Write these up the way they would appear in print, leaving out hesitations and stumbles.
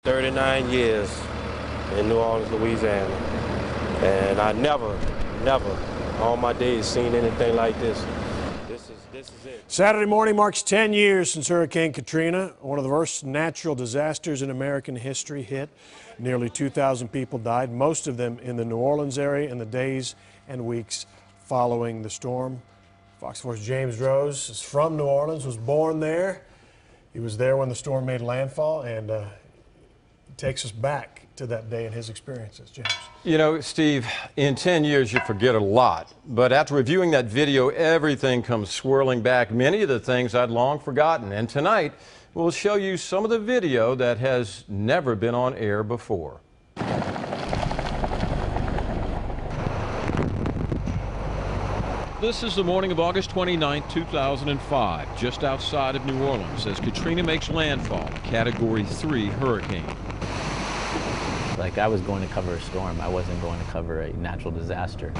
39 years in New Orleans, Louisiana, and I never, all my days, seen anything like this. This is it. Saturday morning marks 10 years since Hurricane Katrina, one of the worst natural disasters in American history, hit. Nearly 2,000 people died, most of them in the New Orleans area in the days and weeks following the storm. Fox 4's James Rose is from New Orleans, was born there. He was there when the storm made landfall, and he takes us back to that day and his experiences. James. You know, Steve, in 10 years you forget a lot, but after reviewing that video, everything comes swirling back, many of the things I'd long forgotten. And tonight, we'll show you some of the video that has never been on air before. This is the morning of August 29, 2005, just outside of New Orleans, as Katrina makes landfall, a Category 3 hurricane. Like, I was going to cover a storm. I wasn't going to cover a natural disaster.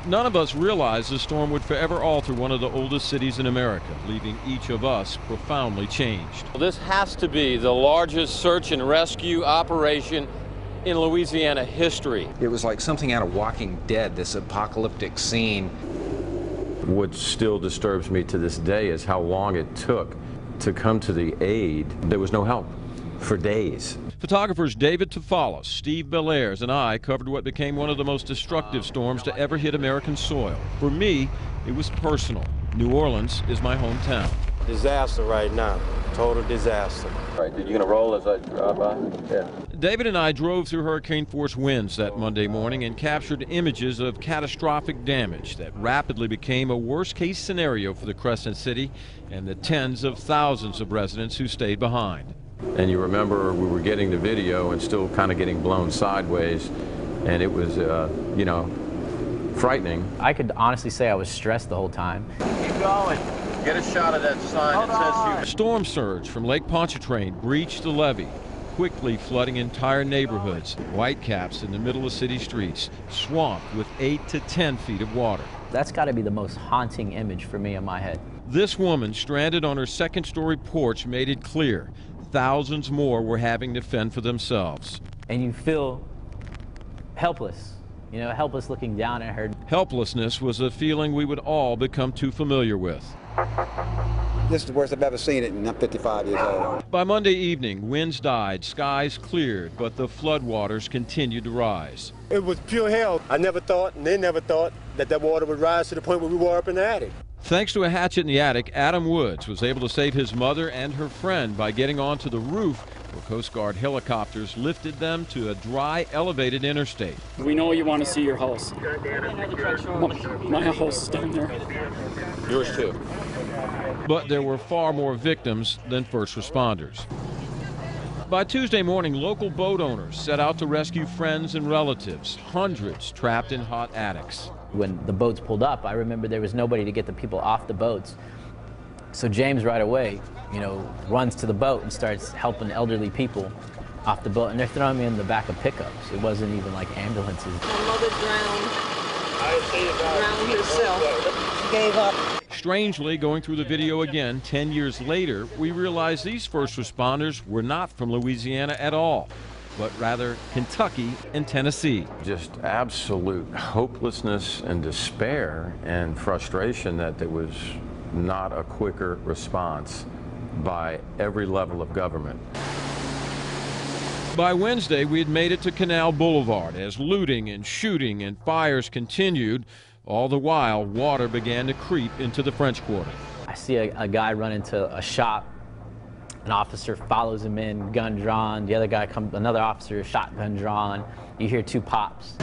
None of us realized the storm would forever alter one of the oldest cities in America, leaving each of us profoundly changed. This has to be the largest search and rescue operation in Louisiana history. It was like something out of Walking Dead, this apocalyptic scene. What still disturbs me to this day is how long it took to come to the aid. There was no help for days. Photographers David Tafalis, Steve Bellairs, and I covered what became one of the most destructive storms to ever hit American soil. For me, it was personal. New Orleans is my hometown. Disaster right now, total disaster. All right, you gonna roll as I drive by? Yeah. David and I drove through hurricane-force winds that Monday morning and captured images of catastrophic damage that rapidly became a worst-case scenario for the Crescent City and the tens of thousands of residents who stayed behind. And you remember we were getting the video and still kind of getting blown sideways, and it was, you know, frightening. I could honestly say I was stressed the whole time. Keep going. Get a shot of that sign that says you. Storm surge from Lake Pontchartrain breached the levee, quickly flooding entire neighborhoods. Whitecaps in the middle of city streets, swamped with 8 to 10 feet of water. That's got to be the most haunting image for me in my head. This woman, stranded on her second-story porch, made it clear thousands more were having to fend for themselves. And you feel helpless. You know, helpless looking down at her. Helplessness was a feeling we would all become too familiar with. This is the worst I've ever seen it, and I'm 55 years old. By Monday evening, winds died, skies cleared, but the floodwaters continued to rise. It was pure hell. I never thought, and they never thought, that that water would rise to the point where we were up in the attic. Thanks to a hatchet in the attic, Adam Woods was able to save his mother and her friend by getting onto the roof where Coast Guard helicopters lifted them to a dry, elevated interstate. We know you want to see your house. My house is down there. Yours too. But there were far more victims than first responders. By Tuesday morning, local boat owners set out to rescue friends and relatives, hundreds trapped in hot attics. When the boats pulled up, I remember there was nobody to get the people off the boats. So James right away, you know, runs to the boat and starts helping elderly people off the boat, and they're throwing me in the back of pickups. It wasn't even like ambulances. My mother drowned herself. She gave up. Strangely, going through the video again 10 years later, we realized these first responders were not from Louisiana at all, but rather Kentucky and Tennessee. Just absolute hopelessness and despair and frustration that there was not a quicker response by every level of government. By Wednesday, we had made it to Canal Boulevard as looting and shooting and fires continued. All the while, water began to creep into the French Quarter. I see a guy run into a shop. An officer follows him in, gun drawn. The other guy comes, another officer, shotgun drawn. You hear 2 pops.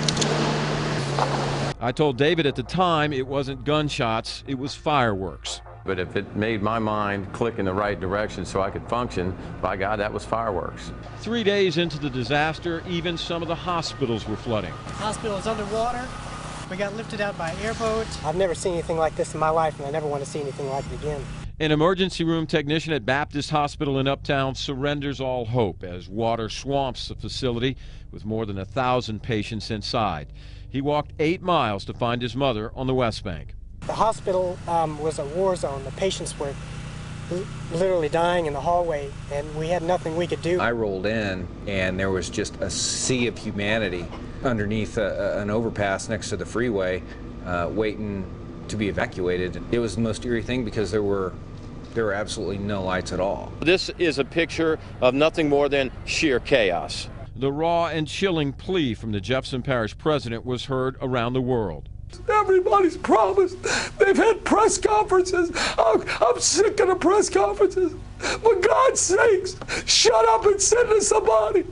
I told David at the time it wasn't gunshots, it was fireworks. But if it made my mind click in the right direction so I could function, by God, that was fireworks. 3 days into the disaster, even some of the hospitals were flooding. The hospital is underwater. We got lifted out by airboat. I've never seen anything like this in my life, and I never want to see anything like it again. An emergency room technician at Baptist Hospital in Uptown surrenders all hope as water swamps the facility with more than 1,000 patients inside. He walked 8 miles to find his mother on the West Bank. The hospital was a war zone. The patients were literally dying in the hallway, and we had nothing we could do. I rolled in, and there was just a sea of humanity underneath an overpass next to the freeway, waiting to be evacuated. It was the most eerie thing because there were absolutely no lights at all. This is a picture of nothing more than sheer chaos. The raw and chilling plea from the Jefferson Parish president was heard around the world. Everybody's promised. They've had press conferences. I'm sick of the press conferences. For God's sakes, shut up and send us somebody.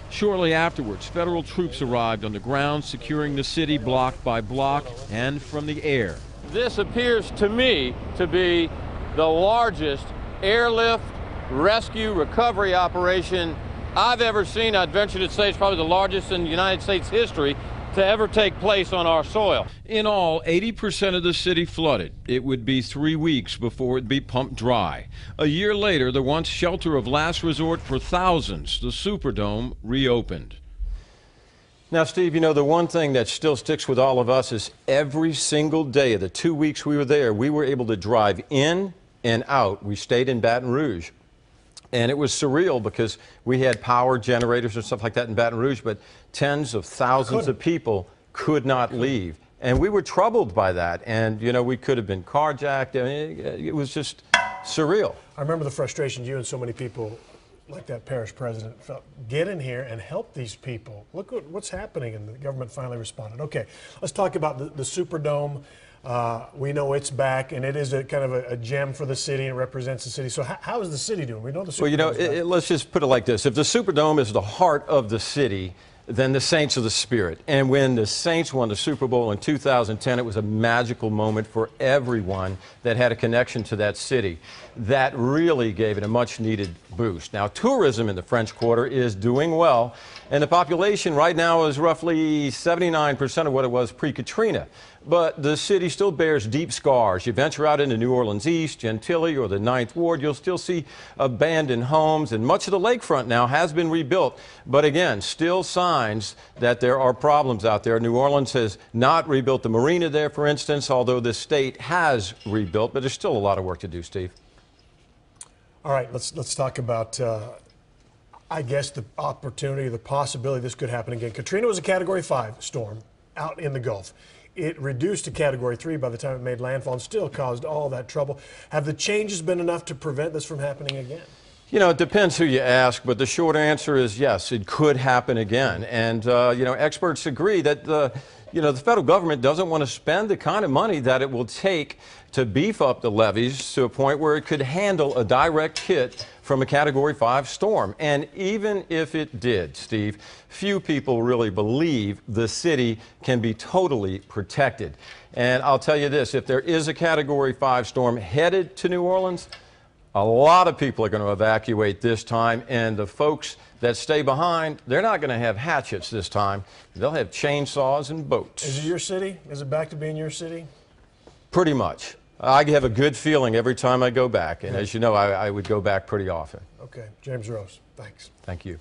Shortly afterwards, federal troops arrived on the ground, securing the city block by block and from the air. This appears to me to be the largest airlift rescue recovery operation I've ever seen. I'd venture to say it's probably the largest in United States history to ever take place on our soil. In all, 80% of the city flooded. It would be 3 weeks before it'd be pumped dry. A year later, the once shelter of last resort for thousands, the Superdome, reopened. Now, Steve, you know, the one thing that still sticks with all of us is every single day of the 2 weeks we were there, we were able to drive in and out. We stayed in Baton Rouge. And it was surreal because we had power generators and stuff like that in Baton Rouge, but tens of thousands of people could not leave. And we were troubled by that. And, you know, we could have been carjacked. I mean, it was just surreal. I remember the frustration you and so many people like that parish president felt. Get in here and help these people. Look what's happening, and the government finally responded. Okay, let's talk about the Superdome. We know it's back, and it is a kind of a gem for the city, and it represents the city. So how is the city doing? We know the Superdome. Well, you know, let's just put it like this. If the Superdome is the heart of the city, then the Saints are the spirit. And when the Saints won the Super Bowl in 2010, it was a magical moment for everyone that had a connection to that city. That really gave it a much-needed boost. Now, tourism in the French Quarter is doing well, and the population right now is roughly 79% of what it was pre-Katrina. But the city still bears deep scars. You venture out into New Orleans East, Gentilly, or the 9th Ward, you'll still see abandoned homes, and much of the lakefront now has been rebuilt. But again, still signs that there are problems out there. New Orleans has not rebuilt the marina there, for instance, although the state has rebuilt, but there's still a lot of work to do, Steve. All right, let's talk about, I guess, the opportunity, the possibility this could happen again. Katrina was a Category 5 storm out in the Gulf. It reduced to Category 3 by the time it made landfall and still caused all that trouble. Have the changes been enough to prevent this from happening again? You know, it depends who you ask, but the short answer is yes, it could happen again. And, you know, experts agree that the federal government doesn't want to spend the kind of money that it will take to beef up the levees to a point where it could handle a direct hit from a Category 5 storm. And even if it did, Steve, few people really believe the city can be totally protected. And I'll tell you this, if there is a Category 5 storm headed to New Orleans, a lot of people are going to evacuate this time, and the folks that stay behind, they're not going to have hatchets this time. They'll have chainsaws and boats. Is it your city? Is it back to being your city? Pretty much. I have a good feeling every time I go back, and as you know, I would go back pretty often. Okay, James Rose, thanks. Thank you.